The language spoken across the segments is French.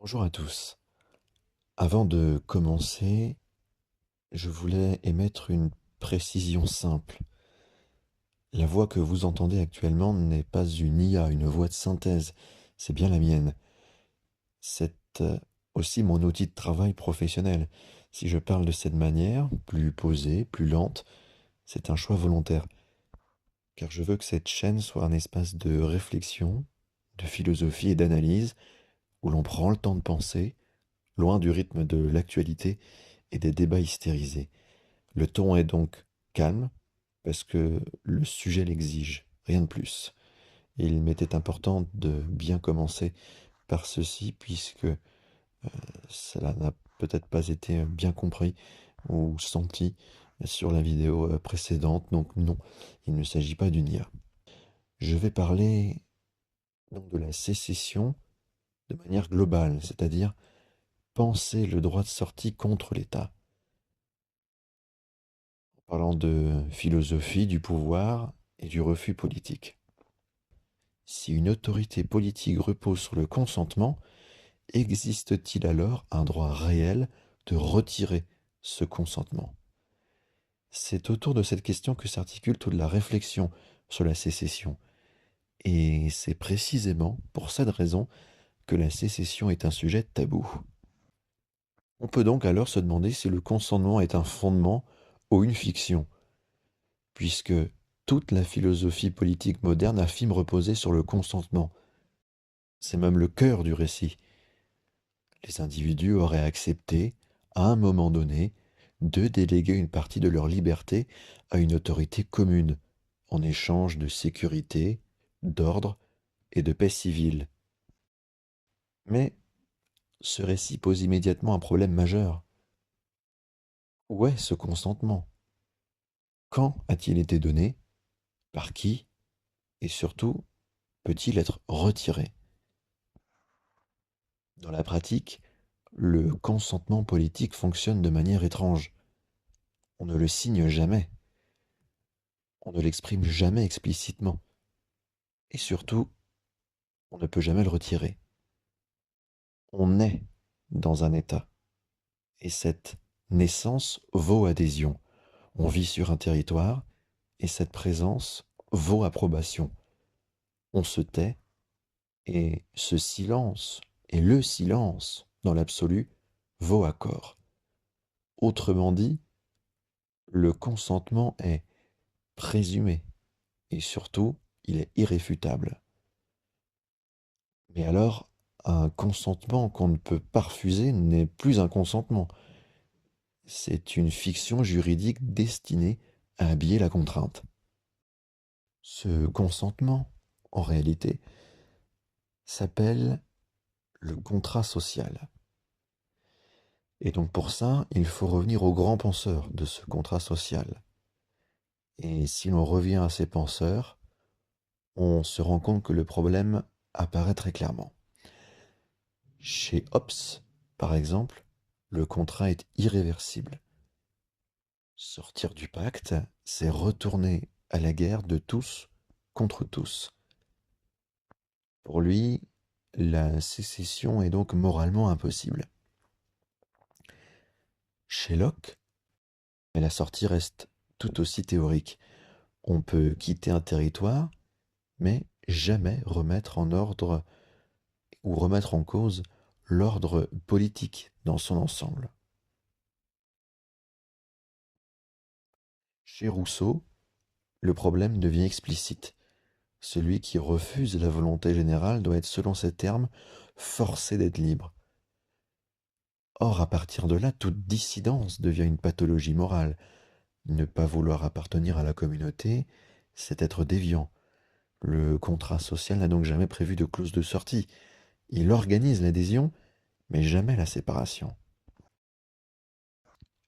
Bonjour à tous. Avant de commencer, je voulais émettre une précision simple. La voix que vous entendez actuellement n'est pas une IA, une voix de synthèse, c'est bien la mienne. C'est aussi mon outil de travail professionnel. Si je parle de cette manière, plus posée, plus lente, c'est un choix volontaire, car je veux que cette chaîne soit un espace de réflexion, de philosophie et d'analyse, où l'on prend le temps de penser, loin du rythme de l'actualité et des débats hystérisés. Le ton est donc calme parce que le sujet l'exige, rien de plus. Et il m'était important de bien commencer par ceci puisque cela n'a peut-être pas été bien compris ou senti sur la vidéo précédente. Donc non, il ne s'agit pas d'une IA. Je vais parler donc de la sécession de manière globale, c'est-à-dire penser le droit de sortie contre l'État. Parlant de philosophie du pouvoir et du refus politique. Si une autorité politique repose sur le consentement, existe-t-il alors un droit réel de retirer ce consentement? C'est autour de cette question que s'articule toute la réflexion sur la sécession. Et c'est précisément pour cette raison que la sécession est un sujet tabou. On peut donc alors se demander si le consentement est un fondement ou une fiction, puisque toute la philosophie politique moderne affirme reposer sur le consentement. C'est même le cœur du récit. Les individus auraient accepté, à un moment donné, de déléguer une partie de leur liberté à une autorité commune, en échange de sécurité, d'ordre et de paix civile. Mais ce récit pose immédiatement un problème majeur. Où est ce consentement? Quand a-t-il été donné? Par qui? Et surtout, peut-il être retiré? Dans la pratique, le consentement politique fonctionne de manière étrange. On ne le signe jamais, on ne l'exprime jamais explicitement, et surtout, on ne peut jamais le retirer. On est dans un état, et cette naissance vaut adhésion. On vit sur un territoire, et cette présence vaut approbation. On se tait, et ce silence, et le silence, dans l'absolu, vaut accord. Autrement dit, le consentement est présumé, et surtout, il est irréfutable. Mais alors, un consentement qu'on ne peut pas refuser n'est plus un consentement. C'est une fiction juridique destinée à habiller la contrainte. Ce consentement, en réalité, s'appelle le contrat social. Et donc pour ça, il faut revenir aux grands penseurs de ce contrat social. Et si l'on revient à ces penseurs, on se rend compte que le problème apparaît très clairement. Chez Hobbes, par exemple, le contrat est irréversible. Sortir du pacte, c'est retourner à la guerre de tous contre tous. Pour lui, la sécession est donc moralement impossible. Chez Locke, la sortie reste tout aussi théorique. On peut quitter un territoire, mais jamais remettre en ordre ou remettre en cause l'ordre politique dans son ensemble. Chez Rousseau, le problème devient explicite. Celui qui refuse la volonté générale doit être, selon ces termes, forcé d'être libre. Or, à partir de là, toute dissidence devient une pathologie morale. Ne pas vouloir appartenir à la communauté, c'est être déviant. Le contrat social n'a donc jamais prévu de clause de sortie. Il organise l'adhésion, mais jamais la séparation.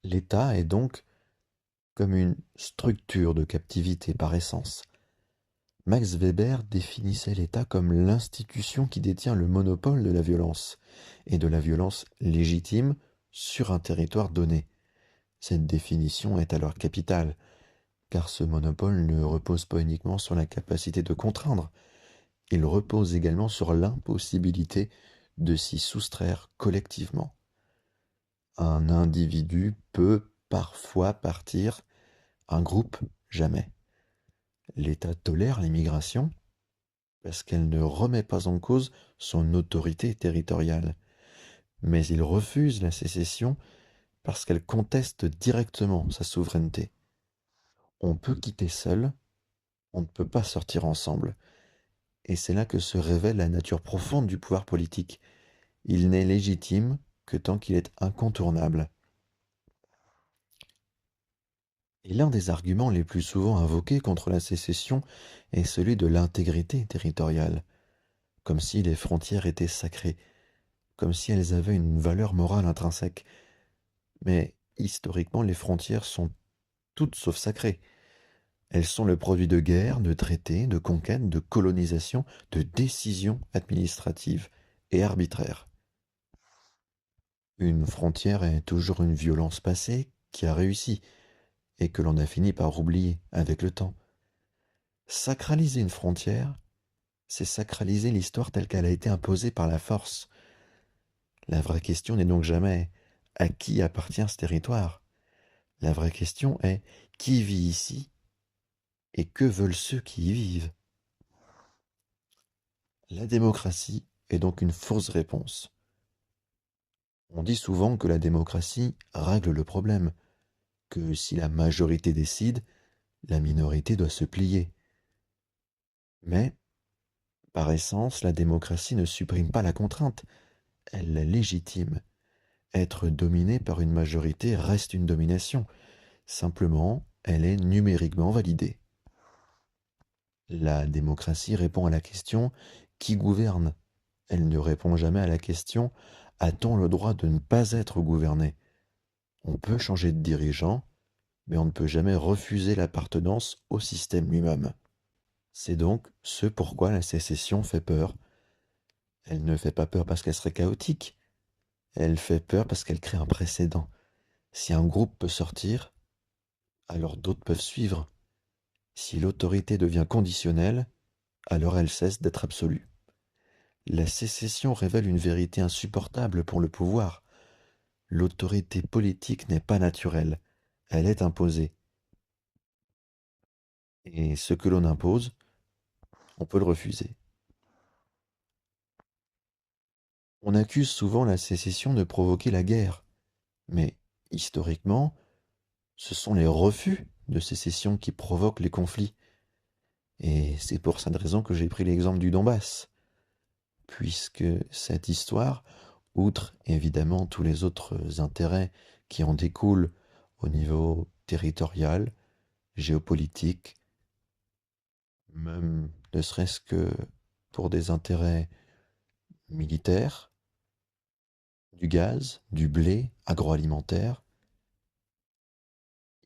L'État est donc comme une structure de captivité par essence. Max Weber définissait l'État comme l'institution qui détient le monopole de la violence, et de la violence légitime sur un territoire donné. Cette définition est alors capitale, car ce monopole ne repose pas uniquement sur la capacité de contraindre, il repose également sur l'impossibilité de s'y soustraire collectivement. Un individu peut parfois partir, un groupe jamais. L'État tolère l'immigration parce qu'elle ne remet pas en cause son autorité territoriale, mais il refuse la sécession parce qu'elle conteste directement sa souveraineté. On peut quitter seul, on ne peut pas sortir ensemble. Et c'est là que se révèle la nature profonde du pouvoir politique. Il n'est légitime que tant qu'il est incontournable. Et l'un des arguments les plus souvent invoqués contre la sécession est celui de l'intégrité territoriale, comme si les frontières étaient sacrées, comme si elles avaient une valeur morale intrinsèque. Mais historiquement, les frontières sont toutes sauf sacrées. Elles sont le produit de guerres, de traités, de conquêtes, de colonisation, de décisions administratives et arbitraires. Une frontière est toujours une violence passée qui a réussi et que l'on a fini par oublier avec le temps. Sacraliser une frontière, c'est sacraliser l'histoire telle qu'elle a été imposée par la force. La vraie question n'est donc jamais à qui appartient ce territoire. La vraie question est qui vit ici et que veulent ceux qui y vivent. La démocratie est donc une fausse réponse. On dit souvent que la démocratie règle le problème, que si la majorité décide, la minorité doit se plier. Mais, par essence, la démocratie ne supprime pas la contrainte, elle la légitime. Être dominé par une majorité reste une domination, simplement elle est numériquement validée. La démocratie répond à la question qui gouverne. Elle ne répond jamais à la question a-t-on le droit de ne pas être gouverné? On peut changer de dirigeant, mais on ne peut jamais refuser l'appartenance au système lui-même. C'est donc ce pourquoi la sécession fait peur. Elle ne fait pas peur parce qu'elle serait chaotique, elle fait peur parce qu'elle crée un précédent. Si un groupe peut sortir, alors d'autres peuvent suivre. Si l'autorité devient conditionnelle, alors elle cesse d'être absolue. La sécession révèle une vérité insupportable pour le pouvoir. L'autorité politique n'est pas naturelle, elle est imposée. Et ce que l'on impose, on peut le refuser. On accuse souvent la sécession de provoquer la guerre, mais historiquement, ce sont les refus de sécession qui provoquent les conflits. Et c'est pour cette raison que j'ai pris l'exemple du Donbass, puisque cette histoire, outre évidemment tous les autres intérêts qui en découlent au niveau territorial, géopolitique, même ne serait-ce que pour des intérêts militaires, du gaz, du blé, agroalimentaire,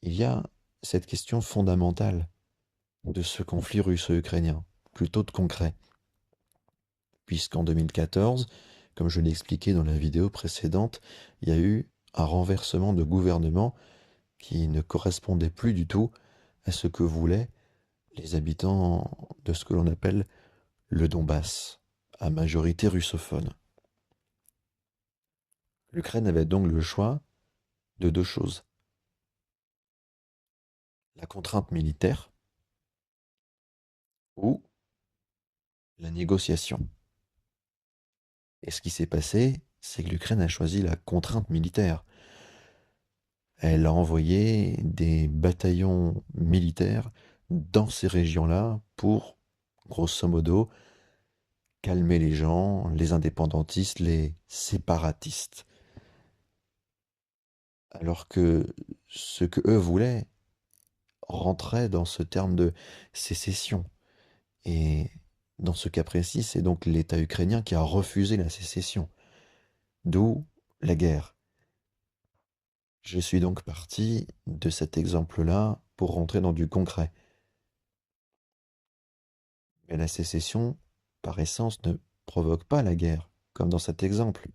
il y a cette question fondamentale de ce conflit russo-ukrainien, plutôt de concret, puisqu'en 2014, comme je l'ai expliqué dans la vidéo précédente, il y a eu un renversement de gouvernement qui ne correspondait plus du tout à ce que voulaient les habitants de ce que l'on appelle le Donbass, à majorité russophone. L'Ukraine avait donc le choix de deux choses. La contrainte militaire ou la négociation. Et ce qui s'est passé, c'est que l'Ukraine a choisi la contrainte militaire. Elle a envoyé des bataillons militaires dans ces régions-là pour, grosso modo, calmer les gens, les indépendantistes, les séparatistes. Alors que ce que eux voulaient rentrait dans ce terme de sécession. Et dans ce cas précis, c'est donc l'État ukrainien qui a refusé la sécession. D'où la guerre. Je suis donc parti de cet exemple-là pour rentrer dans du concret. Mais la sécession, par essence, ne provoque pas la guerre, comme dans cet exemple.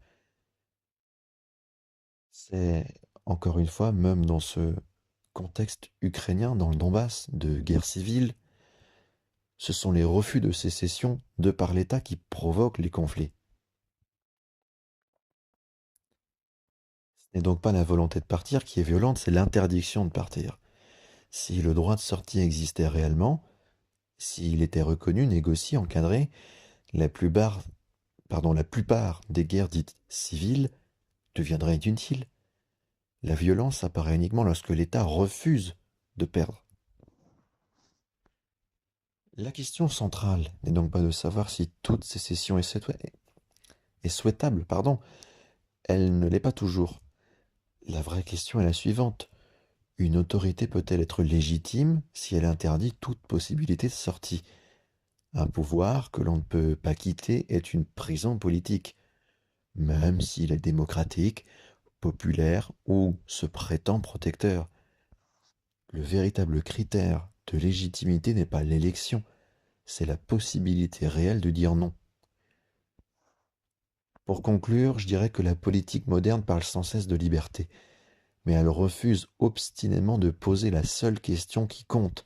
C'est, encore une fois, même dans ce contexte ukrainien, dans le Donbass, de guerre civile, ce sont les refus de sécession de par l'État qui provoquent les conflits. n'est donc pas la volonté de partir qui est violente, c'est l'interdiction de partir. Si le droit de sortie existait réellement, s'il était reconnu, négocié, encadré, la plupart des guerres dites civiles deviendraient inutiles. La violence apparaît uniquement lorsque l'État refuse de perdre. La question centrale n'est donc pas de savoir si toute sécession est souhaitable, pardon. Elle ne l'est pas toujours. La vraie question est la suivante. Une autorité peut-elle être légitime si elle interdit toute possibilité de sortie? Un pouvoir que l'on ne peut pas quitter est une prison politique, même s'il est démocratique, populaire ou se prétend protecteur. Le véritable critère de légitimité n'est pas l'élection, c'est la possibilité réelle de dire non. Pour conclure, je dirais que la politique moderne parle sans cesse de liberté, mais elle refuse obstinément de poser la seule question qui compte.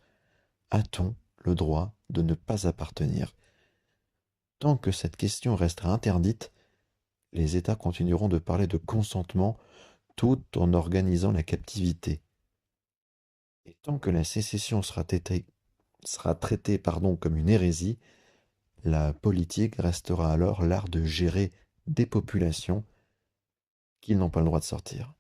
A-t-on le droit de ne pas appartenir? Tant que cette question restera interdite, les États continueront de parler de consentement tout en organisant la captivité. Et tant que la sécession sera traitée comme une hérésie, la politique restera alors l'art de gérer des populations qui n'ont pas le droit de sortir.